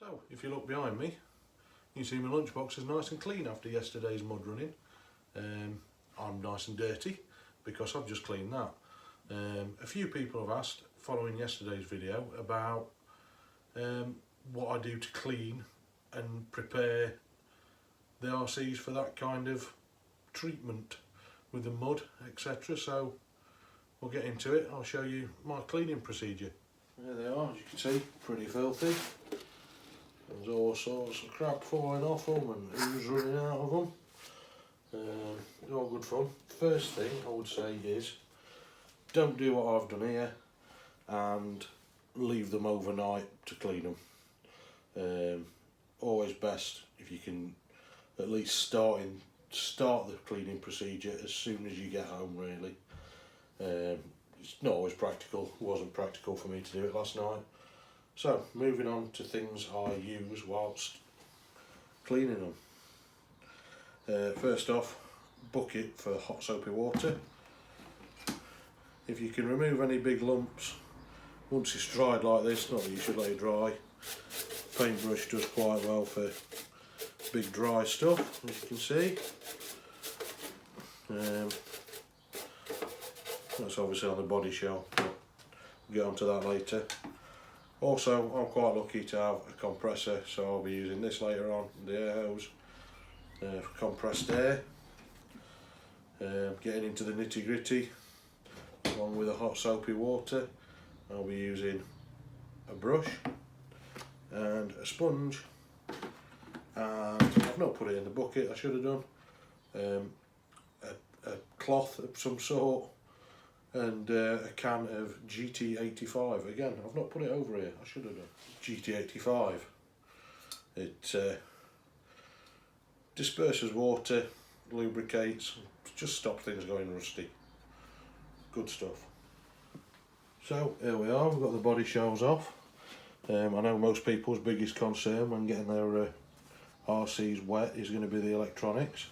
So, if you look behind me, you see my lunchbox is nice and clean after yesterday's mud running. I'm nice and dirty because I've just cleaned that. A few people have asked, following yesterday's video, about what I do to clean and prepare the RCs for that kind of treatment with the mud, etc. So we'll get into it. I'll show you my cleaning procedure. There they are, as you can see, pretty filthy. There's all sorts of crap falling off them and ooze running out of them. All good fun. First thing I would say is, don't do what I've done here and leave them overnight to clean them. Always best if you can at least start the cleaning procedure as soon as you get home, really. It's not always practical. It wasn't practical for me to do it last night. So, moving on to things I use whilst cleaning them. First off, bucket for hot soapy water. If you can remove any big lumps once it's dried like this, not that you should let it dry. Paintbrush does quite well for big dry stuff, as you can see. That's obviously on the body shell, but we'll get onto that later. Also, I'm quite lucky to have a compressor, so I'll be using this later on, the air hose, for compressed air. Getting into the nitty gritty, along with the hot soapy water, I'll be using a brush and a sponge, and I've not put it in the bucket, I should have done, a cloth of some sort, and a can of GT85. Again, I've not put it over here, I should have done. GT85. It disperses water, lubricates, just stops things going rusty. Good stuff. So here we are, we've got the body shells off. I know most people's biggest concern when getting their RCs wet is going to be the electronics.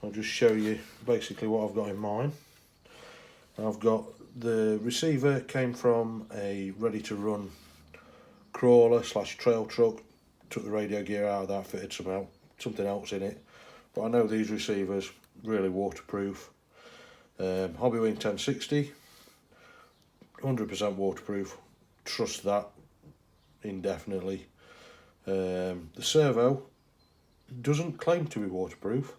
I'll just show you basically what I've got in mine. I've got the receiver, came from a ready to run crawler / trail truck. Took the radio gear out of that, fitted something else in it. But I know these receivers really waterproof. Hobbywing 1060, 100% waterproof. Trust that indefinitely. The servo doesn't claim to be waterproof.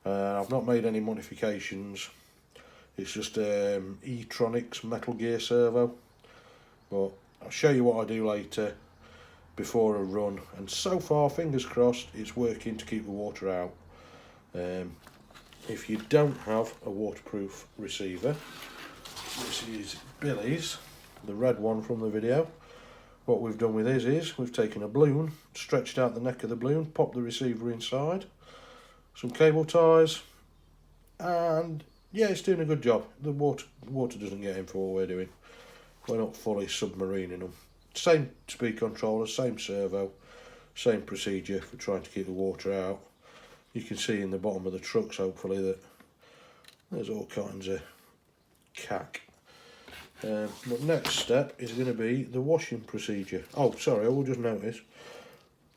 I've not made any modifications. It's just E-Tronics Metal Gear servo, but I'll show you what I do later before a run, and so far, fingers crossed, it's working to keep the water out. If you don't have a waterproof receiver, this is Billy's, the red one from the video. What we've done with his is we've taken a balloon, stretched out the neck of the balloon, popped the receiver inside, some cable ties, and yeah, it's doing a good job. The water doesn't get in for what we're doing. We're not fully submarining them. Same speed controller, same servo, same procedure for trying to keep the water out. You can see in the bottom of the trucks, hopefully, that there's all kinds of cack. But next step is going to be the washing procedure. Oh, sorry, I will just notice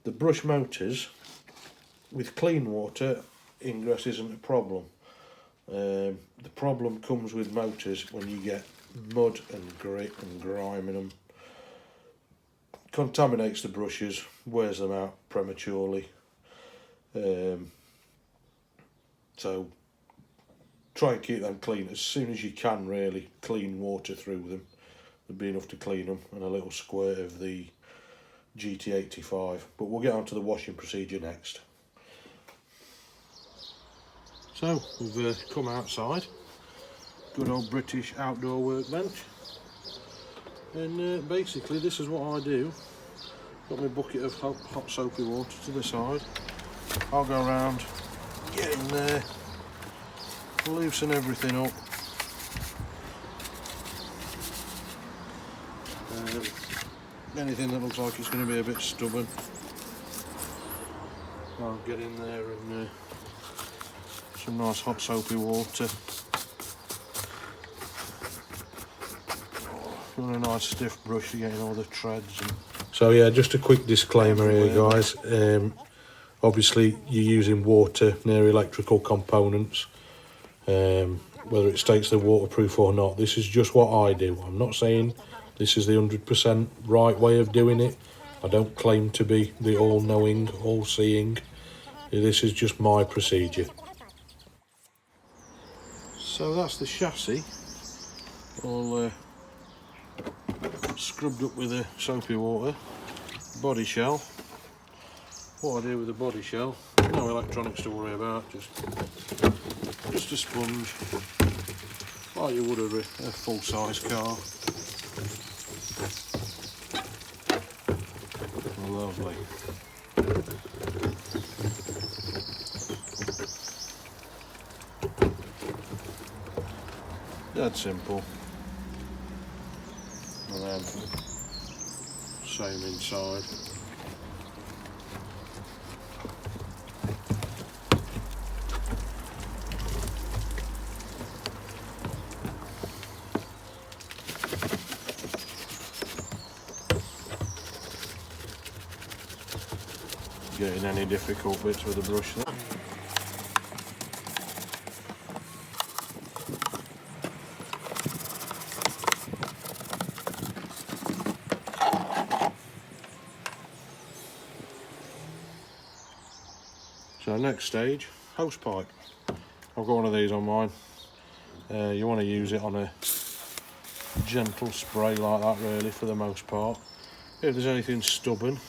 the brush motors with clean water ingress isn't a problem. The problem comes with motors when you get mud and grit and grime in them. Contaminates the brushes, wears them out prematurely. So try and keep them clean as soon as you can, really. Clean water through them. There'll be enough to clean them, and a little squirt of the GT85. But we'll get on to the washing procedure next. So we've come outside, good old British outdoor workbench, and basically this is what I do. Got my bucket of hot soapy water to the side. I'll go around, get in there, loosen everything up. Anything that looks like it's going to be a bit stubborn, I'll get in there and some nice hot soapy water. On a nice stiff brush to get in all the treads and So yeah, just a quick disclaimer here, guys. Obviously, you're using water near electrical components, whether it states they're waterproof or not. This is just what I do. I'm not saying this is the 100% right way of doing it. I don't claim to be the all-knowing, all-seeing. This is just my procedure. So that's the chassis, all scrubbed up with the soapy water. Body shell. What I do with the body shell, no electronics to worry about, just a sponge, like you would a full-size car. Lovely. Dead simple. And then same inside. Getting any difficult bits with the brush there. So next stage, hose pipe. I've got one of these on mine. You want to use it on a gentle spray like that really for the most part. If there's anything stubborn,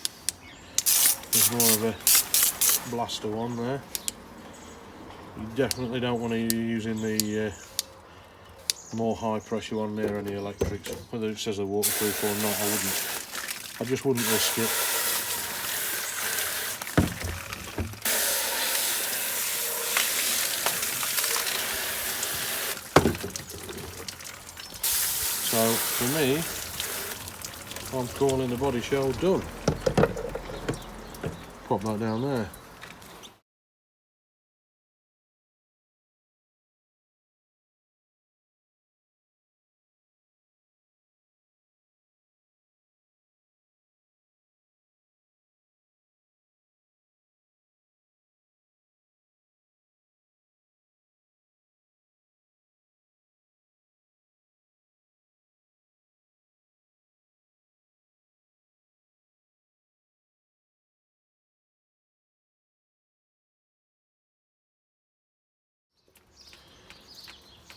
there's more of a blaster one there. You definitely don't want to be using the more high pressure one near any electrics. Whether it says they're waterproof or not, I just wouldn't risk it. So for me, I'm calling the body shell done. Pop that down there.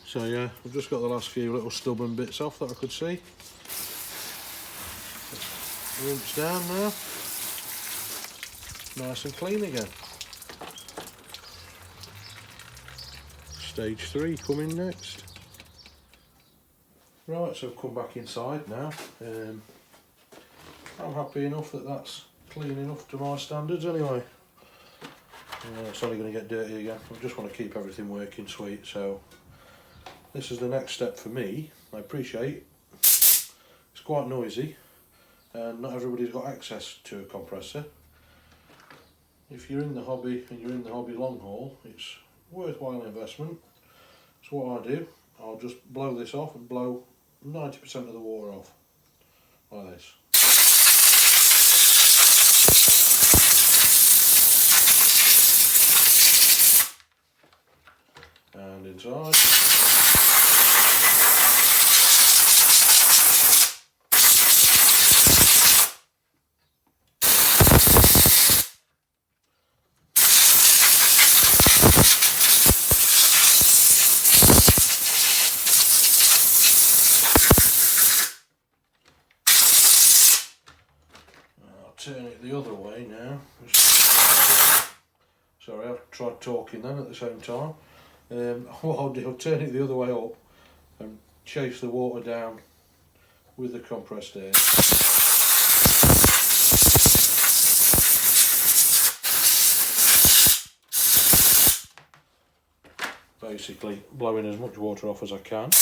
So yeah, I've just got the last few little stubborn bits off that I could see. Rinse down now. Nice and clean again. Stage 3 coming next. Right, so I've come back inside now. I'm happy enough that that's clean enough to my standards anyway. It's only going to get dirty again. I just want to keep everything working sweet, so this is the next step for me. I appreciate it's quite noisy and not everybody's got access to a compressor. If you're in the hobby and you're in the hobby long haul, it's worthwhile investment. So what I do, I'll just blow this off and blow 90% of the water off, like this. And inside. Turn it the other way now. Sorry, I've tried talking then at the same time. What I'll do, I'll turn it the other way up and chase the water down with the compressed air. Basically blowing as much water off as I can.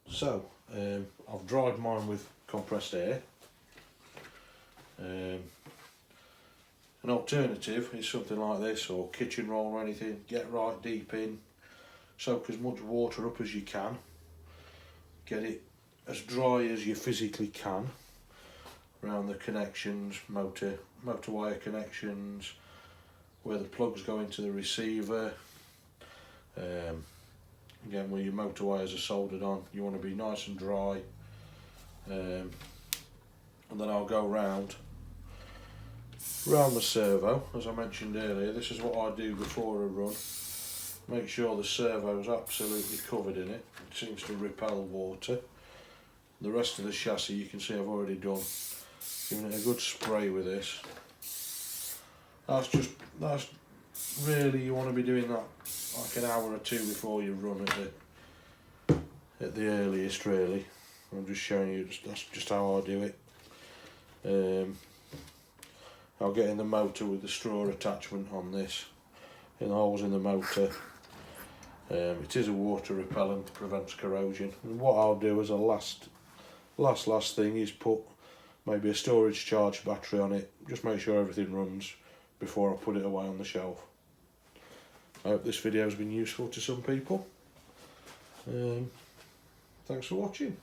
So, I've dried mine with compressed air. An alternative is something like this, or kitchen roll or anything. Get right deep in, soak as much water up as you can, get it as dry as you physically can around the connections, motor wire connections, where the plugs go into the receiver. Again, where your motor wires are soldered on, you want to be nice and dry. And then I'll go round the servo. As I mentioned earlier, this is what I do before a run. Make sure the servo is absolutely covered in it. It seems to repel water. The rest of the chassis, you can see I've already done. Giving it a good spray with this. That's really, you want to be doing that like an hour or two before you run at the earliest, really. I'm just showing you, that's just how I do it. I'll get in the motor with the straw attachment on this, in the holes in the motor. It is a water repellent, prevents corrosion. And what I'll do as a last thing is put maybe a storage charge battery on it. Just make sure everything runs before I put it away on the shelf. I hope this video has been useful to some people. Thanks for watching.